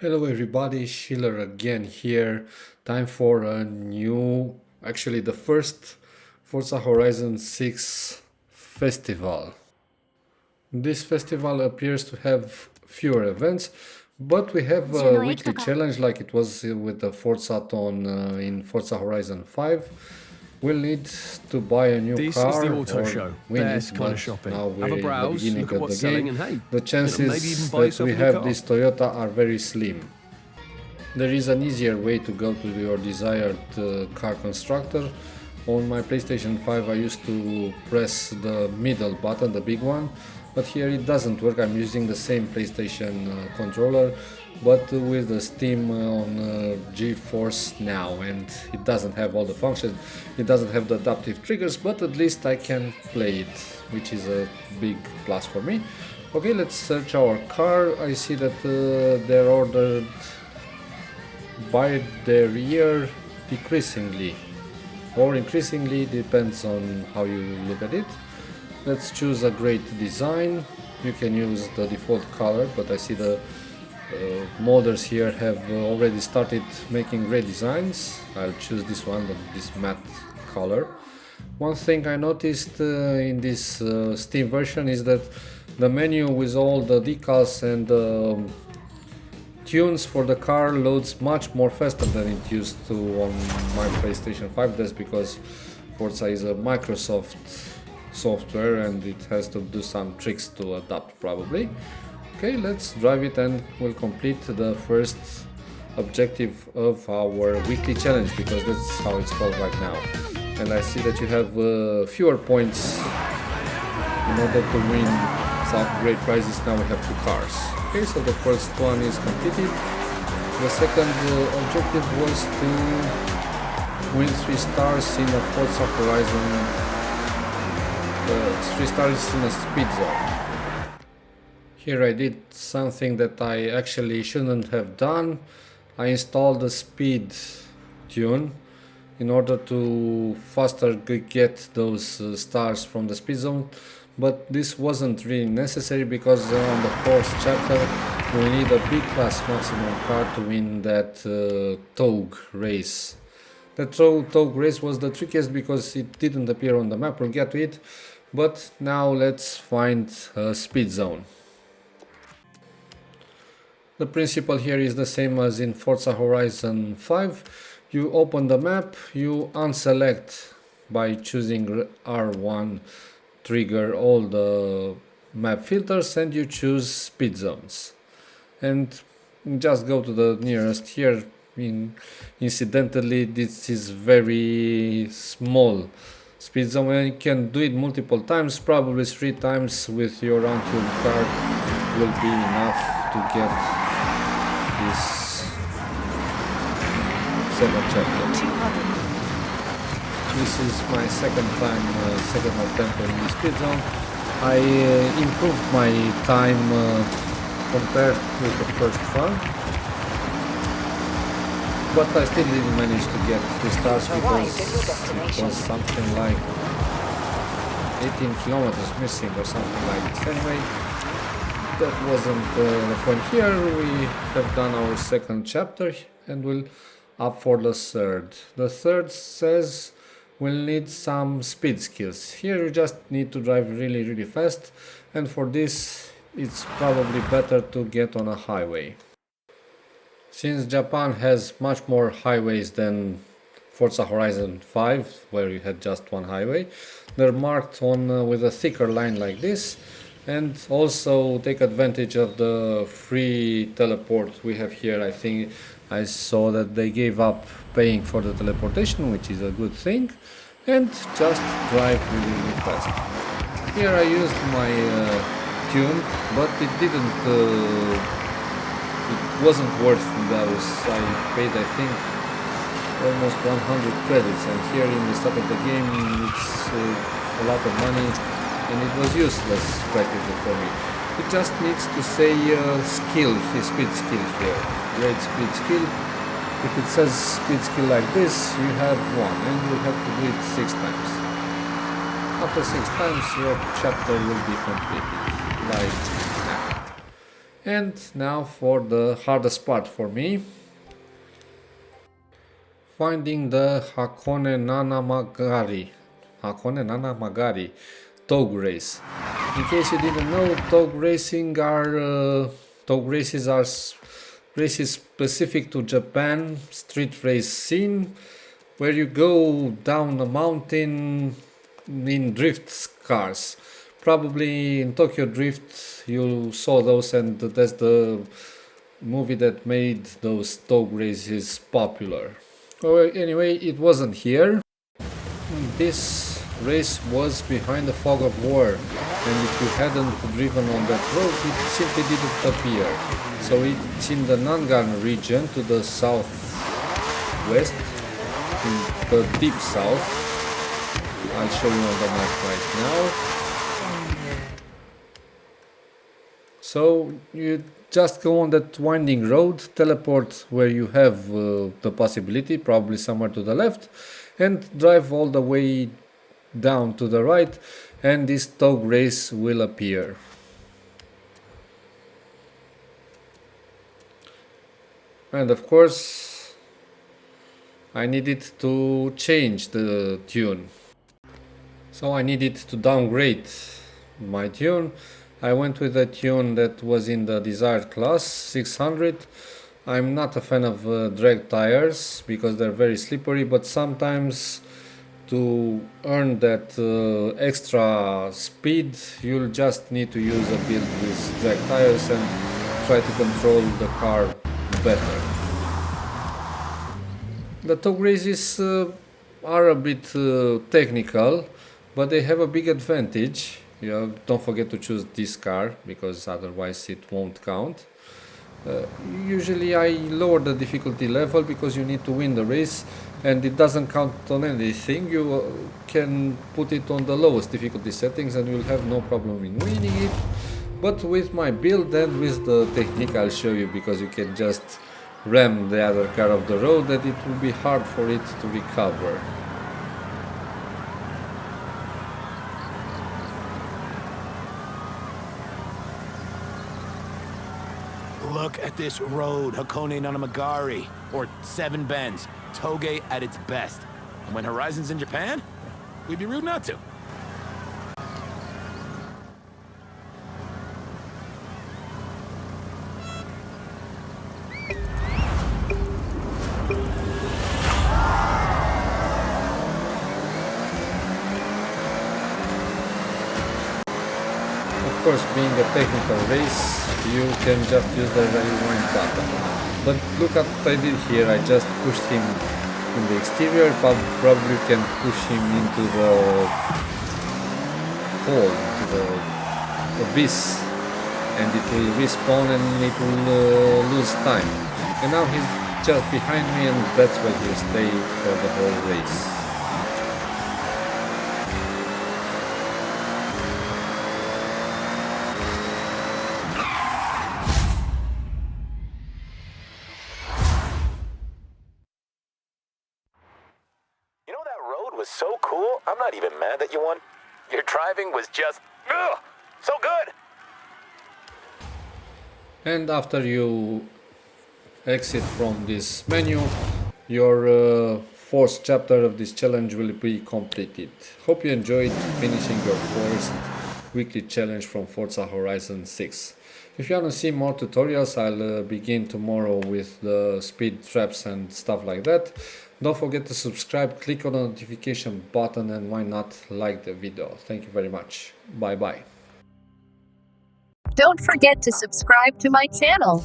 Hello everybody, Schiller again here. Time for a new, actually the first Forza Horizon 6 festival. This festival appears to have fewer events, but we have a weekly challenge like it was with the Forzathon in Forza Horizon 5. We'll need to buy a new This car. This is the auto or show. we Best need, kind but of shopping. now Have we're a in the browse, beginning look at of what's the selling, game. and hey, The chances maybe even buy that yourself we a new have car. this Toyota are very slim. There is an easier way to go to your desired car constructor. On my PlayStation 5 I used to press the middle button, the big one, but here it doesn't work. I'm using the same PlayStation controller, but with the Steam on GeForce Now, and it doesn't have all the functions. It doesn't have the adaptive triggers, but at least I can play it, which is a big plus for me. Okay, let's search our car. I see that they're ordered by their year decreasingly or increasingly, depends on how you look at it. Let's choose a great design. You can use the default color, but I see the modders here have already started making great designs. I'll choose this one, this matte color. One thing I noticed in this Steam version is that the menu with all the decals and tunes for the car loads much more faster than it used to on my PlayStation 5. That's because Forza is a Microsoft software and it has to do some tricks to adapt probably. Okay, let's drive it and we'll complete the first objective of our weekly challenge, because that's how it's called right now. And I see that you have fewer points in order to win some great prizes. Now we have 2 cars. Okay, so the first one is completed. The second objective was to win 3 stars in a Forza Horizon, 3 stars in a speed zone. Here I did something that I actually shouldn't have done. I installed the speed tune in order to faster get those stars from the speed zone. But this wasn't really necessary, because on the 4th chapter we need a B class maximum car to win that Touge race. The Touge race was the trickiest because it didn't appear on the map. We'll get to it, but now let's find a speed zone. The principle here is the same as in Forza Horizon 5. You open the map, you unselect by choosing R1 trigger all the map filters, and you choose speed zones and just go to the nearest. Here incidentally, this is very small speed zone and you can do it multiple times. Probably 3 times with your untuned car will be enough to get this 7th chapter. This is my second attempt on the speed zone. I improved my time compared with the first one, but I still didn't manage to get 3 stars because it was something like 18 kilometers missing or something like this. Anyway, that wasn't the point. Here we have done our 2nd chapter and we'll up for the 3rd. The 3rd says we'll need some speed skills. Here you just need to drive really fast, and for this it's probably better to get on a highway. Since Japan has much more highways than Forza Horizon 5, where you had just 1 highway, they're marked on with a thicker line like this, and also take advantage of the free teleport we have here. I think I saw that they gave up paying for the teleportation, which is a good thing, and just drive really fast. Here I used my tune, but it wasn't worth those. I paid, I think, almost 100 credits, and here in the start of the game it's a lot of money and it was useless practically for me. It just needs to say skill, his speed skill here. Great speed skill. If it says speed skill like this, you have 1 and you have to do it 6 times. After 6 times your chapter will be completed, like that. And now for the hardest part for me. Finding the Hakone Nanamagari Touge race. In case you didn't know, Touge races are races specific to Japan street race scene, where you go down a mountain in drift cars. Probably in Tokyo Drift you saw those, and that's the movie that made those Touge races popular. Well, anyway, it wasn't here. This race was behind the fog of war, and if you hadn't driven on that road, it simply didn't appear. So it's in the Nangan region to the southwest, in the deep south. I'll show you on the map right now. So you just go on that winding road, teleport where you have the possibility, probably somewhere to the left, and drive all the way down to the right, and this Touge race will appear. And of course, I needed to change the tune. So I needed to downgrade my tune. I went with a tune that was in the desired class, 600. I'm not a fan of drag tires because they're very slippery, but sometimes to earn that extra speed, you'll just need to use a build with drag tires and try to control the car better. The Touge races are a bit technical, but they have a big advantage. Don't forget to choose this car, because otherwise it won't count. Usually I lower the difficulty level because you need to win the race, and it doesn't count on anything. You can put it on the lowest difficulty settings and you'll have no problem in winning it. But with my build and with the technique I'll show you, because you can just ram the other car off the road, that it will be hard for it to recover. Look at this road, Hakone Nanamagari, or Seven Bends, Touge at its best. And when Horizon's in Japan, we'd be rude not to. Of course, being a technical race, you can just use the rewind button. But look at what I did here. I just pushed him in the exterior. Probably can push him into the hole, into the abyss, and it will respawn and it will lose time. And now he's just behind me, and that's where he'll stay for the whole race. Was so cool, I'm not even mad that you won. Your driving was just, so good. And after you exit from this menu, your fourth chapter of this challenge will be completed. Hope you enjoyed finishing your first weekly challenge from Forza Horizon 6. If you want to see more tutorials, I'll begin tomorrow with the speed traps and stuff like that. Don't forget to subscribe, click on the notification button, and why not like the video. Thank you very much. Bye bye. Don't forget to subscribe to my channel.